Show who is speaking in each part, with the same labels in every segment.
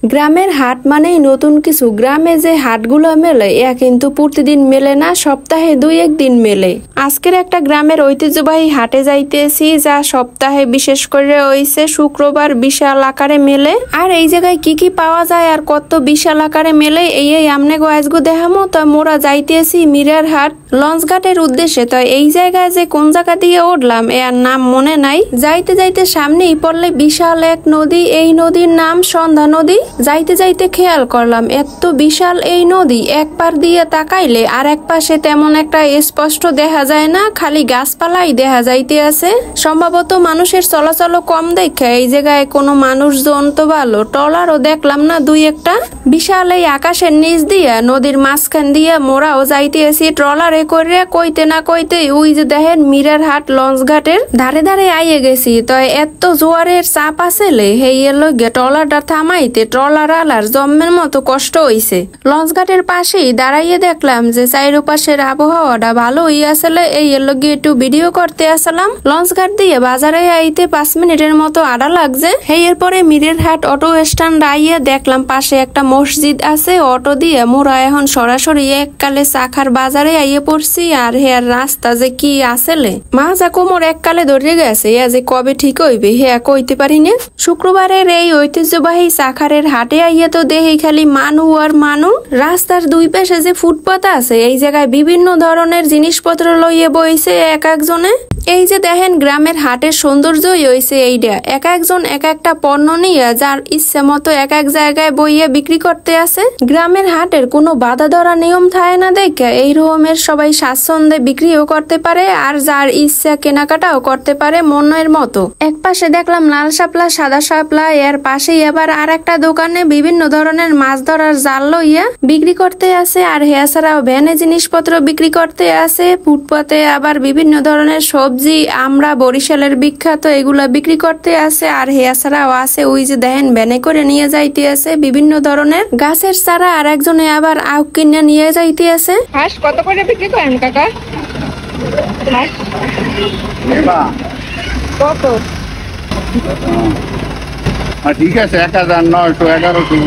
Speaker 1: গ্রামের হাট মানেই নতুন কিছু। গ্রামে যে হাটগুলো মেলে কিন্তু প্রতিদিন মেলে না, সপ্তাহে 2-1 দিন মেলে। আজকের একটা গ্রামের ঐতিহ্যবাহী হাটে যাইতেছি, যা সপ্তাহে বিশেষ করে হইছে শুক্রবার বিশাল আকারে মেলে। আর এই জায়গায় কি কি পাওয়া যায় আর কত বিশাল আকারে মেলে এই আমনে আজগু দেখামো। তো মোরা যাইতেছি মিরার হাট লঞ্চ ঘাটের উদ্দেশ্যে। তো এই জায়গায় যে কোন জায়গা দিয়ে উঠলাম এর নাম মনে নাই। যাইতে যাইতে সামনেই পড়লে বিশাল এক নদী, এই নদীর নাম সন্ধ্যা নদী। যাইতে যাইতে খেয়াল করলাম এত বিশাল এই নদী, এক পার দিয়ে তাকাইলে আর এক পাশে তেমন একটা স্পষ্ট দেখা যায় না, খালি গাছপালাই দেখা যাইতে আছে। সম্ভবত মানুষের চলাচল কম দেখে এই জায়গায় কোনো মানুষজন তো ভালো, ট্রলারও দেখলাম না 2-1টা। বিশাল এই আকাশের নিচ দিয়া নদীর মাঝখান দিয়া মোরাও যাইতে আছি ট্রলারে করে। কইতে না কইতে ওই যে দেখেন মিরার হাট লঞ্চ ঘাটের ধারে ধারে আইয়ে গেছি। তো এত জোয়ারের চাপ আসলে হেই লগে ট্রলারটা থামাইতে ট্রলার আলার জম্মের মতো কষ্ট হইছে। লঞ্চ ঘাটের পাশেই দাঁড়াইয়ে দেখলাম যে চারিপাশের আবহাওয়াটা ভালোই আসলে, এই লগে একটু ভিডিও করতে আসলাম। লঞ্চ ঘাট দিয়ে বাজারে আইতে 5 মিনিটের মতো আড়া লাগছে। এরপরে মিরের হাট অটো স্ট্যান্ড আইয়ে দেখলাম পাশে একটা মসজিদ আছে। অটো দিয়ে মোরা এখন সরাসরি এককালে চাখার বাজারে আইয়ে পড়ছি। আর হেয়ার রাস্তা যে কি আসলে মাজা কোমর এককালে ধরে গেছে, যে কবে ঠিক হইবে হেয়া কইতে পারি না। শুক্রবারের এই ঐতিহ্যবাহী চাখারের হাটে আইয়া তো দেখি খালি মানু আর মানু। রাস্তার 2 পাশে যে ফুটপাত আছে এই জায়গায় বিভিন্ন ধরনের জিনিসপত্র লইয়ে বইছে এক একজনে। এই যে দেখেন গ্রামের হাটের সৌন্দর্যই হইছে এইটা, এক একজন এক একটা পণ্য নিয়ে যার ইচ্ছে মতো এক এক জায়গায় বইয়ে বিক্রি করতে আছে। গ্রামের হাটের কোনো বাধা ধরা নিয়ম থাকে না দেখে এই রকমের সবাই স্বাচ্ছন্দ্যে বিক্রিও করতে পারে আর যার ইচ্ছা কেনাকাটাও করতে পারে মনের মতো। এক পাশে দেখলাম লাল শাপলা সাদা শাপলা, এর পাশেই আবার আর একটা দোকানে বিভিন্ন ধরনের মাছ ধরার জাল লইয়া বিক্রি করতে আছে। আর হেয়া ছাড়াও ভ্যানে জিনিসপত্র বিক্রি করতে আছে। ফুটপাতে আবার বিভিন্ন ধরনের সবজি, আমরা বরিশালের বিখ্যাত, এগুলা বিক্রি করতে আছে। আর হেয়া ছাড়াও আছে ওই যে দেখেন ভ্যানে করে নিয়ে যাইতে আছে বিভিন্ন ধরনের গাছের চারা, আর একজনে আবার আখ কিনে নিয়ে যাইতে আছে।
Speaker 2: হাঁস কত করে বিক্রি করেন কাকা? কত?
Speaker 3: ঠিক আছে 1911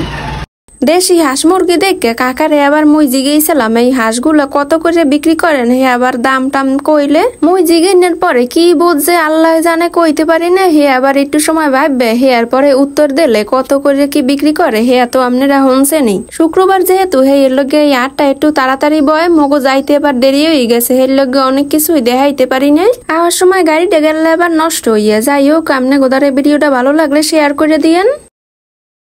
Speaker 1: দেশি হাঁস মুরগি দেখে কাকারে আবার মুই জিগেছিলাম এই হাঁসগুলো কত করে বিক্রি করেন। হে আবার দাম টাম কইলে মুই জিগেনের পরে কি বুঝছে আল্লাহ জানে, কইতে পারি না। হে আবার একটু সময় ভাববে, হে আর পরে উত্তর দিলে কত করে কি বিক্রি করে হে তো আপনারা হনছেনি। শুক্রবার যেহেতু হে এর লগে এই হাটটা একটু তাড়াতাড়ি বয়, মগো যাইতে এবার দেরি হয়ে গেছে। এর লগে অনেক কিছুই দেখাইতে পারি নাই। আবার সময় গাড়িটা গেলে আবার নষ্ট হইয়া যাই হোক। আপনি গোদারে ভিডিওটা ভালো লাগলে শেয়ার করে দিয়েন।